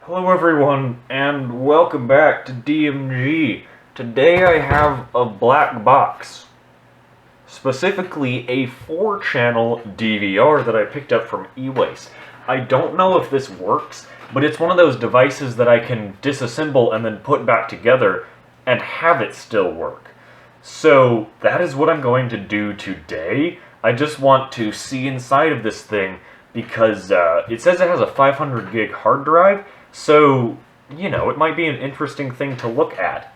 Hello everyone, and welcome back to DMG. Today I have a black box. Specifically a 4-channel DVR that I picked up from eWaste. I don't know if this works, but it's one of those devices that I can disassemble and then put back together and have it still work. So that is what I'm going to do today. I just want to see inside of this thing because it says it has a 500 gig hard drive, so, you know, it might be an interesting thing to look at.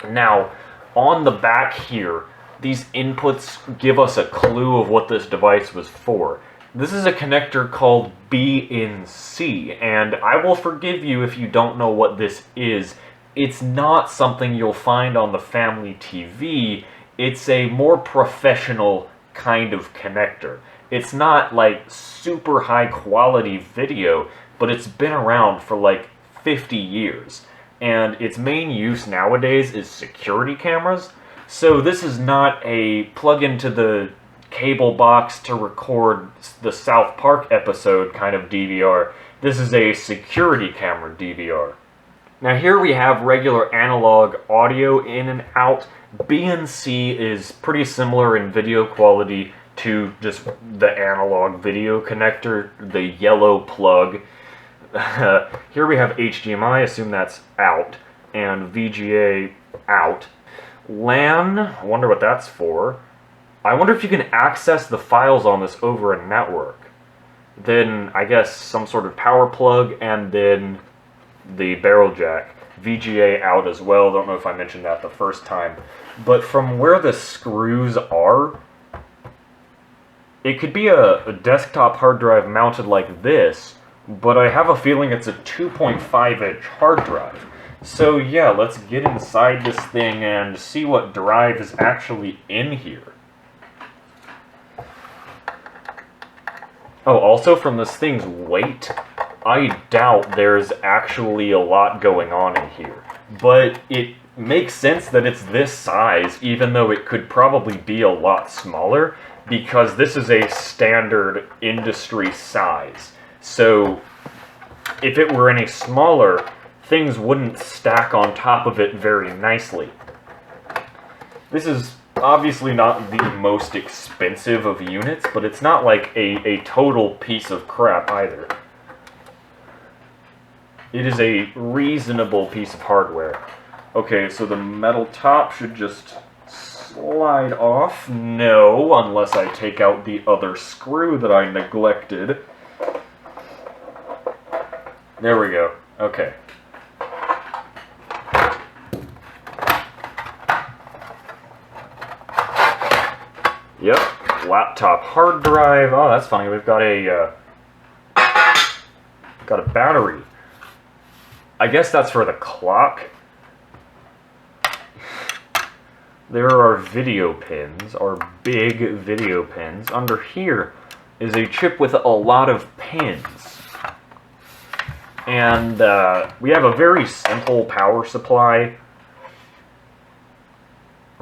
Now, on the back here, these inputs give us a clue of what this device was for. This is a connector called BNC, and I will forgive you if you don't know what this is. It's not something you'll find on the family TV. It's a more professional kind of connector. It's not like super high quality video, but it's been around for like 50 years. And its main use nowadays is security cameras. So this is not a plug into the cable box to record the South Park episode kind of DVR. This is a security camera DVR. Now here we have regular analog audio in and out. BNC is pretty similar in video quality to just the analog video connector, the yellow plug. Here we have HDMI, assume that's out, and VGA out. LAN, I wonder what that's for. I wonder if you can access the files on this over a network. Then, I guess, some sort of power plug, and then the barrel jack. VGA out as well, don't know if I mentioned that the first time. But from where the screws are, it could be a desktop hard drive mounted like this, but I have a feeling it's a 2.5-inch hard drive. So yeah, let's get inside this thing and see what drive is actually in here. Oh, also from this thing's weight, I doubt there's actually a lot going on in here. But it makes sense that it's this size, even though it could probably be a lot smaller, because this is a standard industry size. So if it were any smaller, things wouldn't stack on top of it very nicely. This is obviously not the most expensive of units, but it's not like a total piece of crap either. It is a reasonable piece of hardware. Okay, so the metal top should just slide off. No, unless I take out the other screw that I neglected. There we go. Okay. Yep, laptop hard drive. Oh, that's funny. We've got a battery. I guess that's for the clock. There are video pins, or big video pins. Under here is a chip with a lot of pins. And we have a very simple power supply.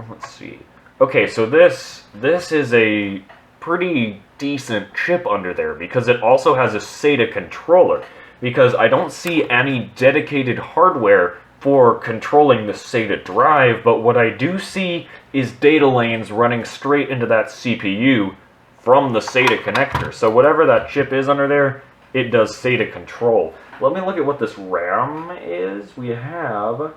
Let's see. Okay, so this is a pretty decent chip under there because it also has a SATA controller. Because I don't see any dedicated hardware for controlling the SATA drive, but what I do see is data lanes running straight into that CPU from the SATA connector. So whatever that chip is under there, it does SATA control. Let me look at what this RAM is. We have...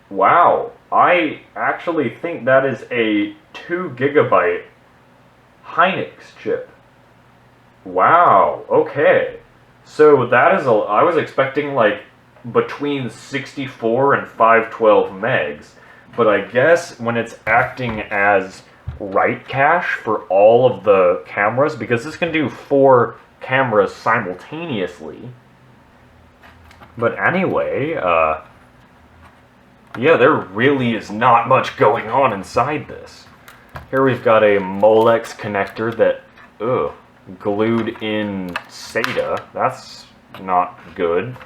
Wow, I actually think that is a 2 GB Hynix chip. Wow, okay. So that is I was expecting like between 64 and 512 megs, but I guess when it's acting as write cache for all of the cameras, because this can do 4 cameras simultaneously. But anyway, yeah, there really is not much going on inside this. Here we've got a Molex connector that, glued in SATA. That's not good.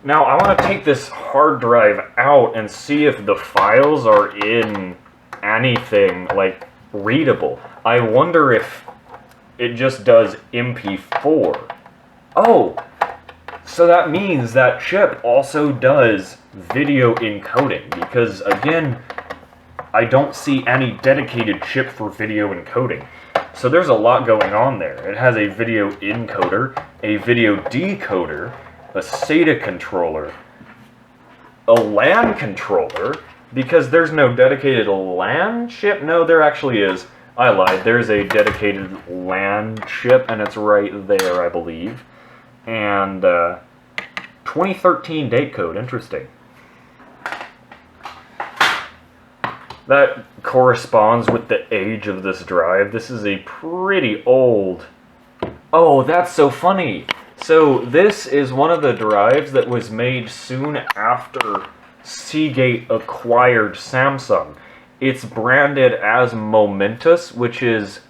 Now, I want to take this hard drive out and see if the files are in anything, like, readable. I wonder if it just does MP4. Oh, so that means that chip also does video encoding, because again, I don't see any dedicated chip for video encoding. So there's a lot going on there. It has a video encoder, a video decoder, a SATA controller, a LAN controller, because there's no dedicated LAN chip. No, there actually is. I lied. There's a dedicated LAN chip, and it's right there, I believe. And 2013 date code. Interesting. That corresponds with the age of this drive. This is a pretty old... Oh, that's so funny! So this is one of the drives that was made soon after Seagate acquired Samsung. It's branded as Momentous, which is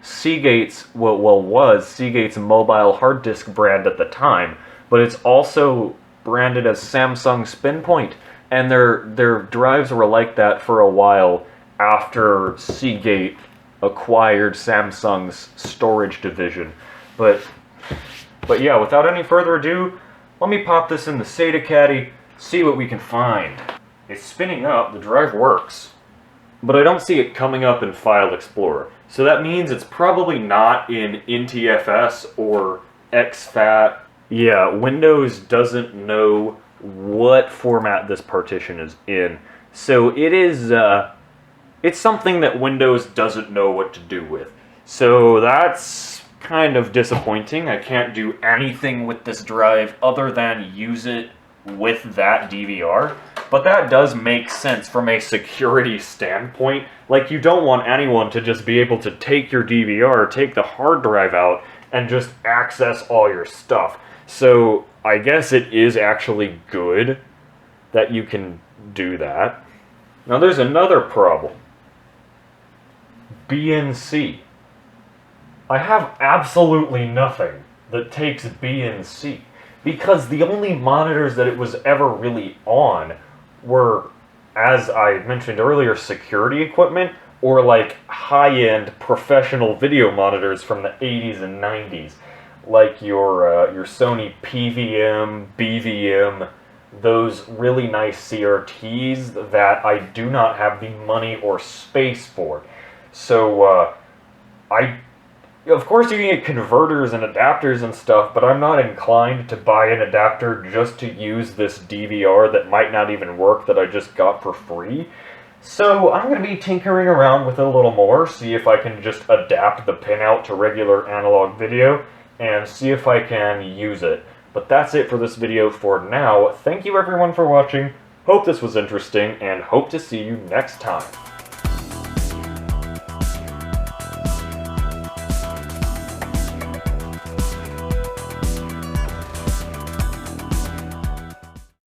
Seagate's, was Seagate's mobile hard disk brand at the time, but it's also branded as Samsung SpinPoint. And their drives were like that for a while after Seagate acquired Samsung's storage division. But yeah, without any further ado, let me pop this in the SATA caddy, see what we can find. It's spinning up, the drive works, but I don't see it coming up in File Explorer. So that means it's probably not in NTFS or exFAT. Yeah, Windows doesn't know what format this partition is in. So it is, it's something that Windows doesn't know what to do with. So that's kind of disappointing. I can't do anything with this drive other than use it with that DVR. But that does make sense from a security standpoint. Like, you don't want anyone to just be able to take your DVR, take the hard drive out, and just access all your stuff. So I guess it is actually good that you can do that. Now there's another problem. BNC. I have absolutely nothing that takes BNC, because the only monitors that it was ever really on were, as I mentioned earlier, security equipment, or like high-end professional video monitors from the 80s and 90s. Like your Sony PVM, BVM, those really nice CRTs that I do not have the money or space for. So, of course you can get converters and adapters and stuff, but I'm not inclined to buy an adapter just to use this DVR that might not even work that I just got for free. So I'm going to be tinkering around with it a little more, see if I can just adapt the pinout to regular analog video, and see if I can use it. But that's it for this video for now. Thank you everyone for watching, hope this was interesting, and hope to see you next time.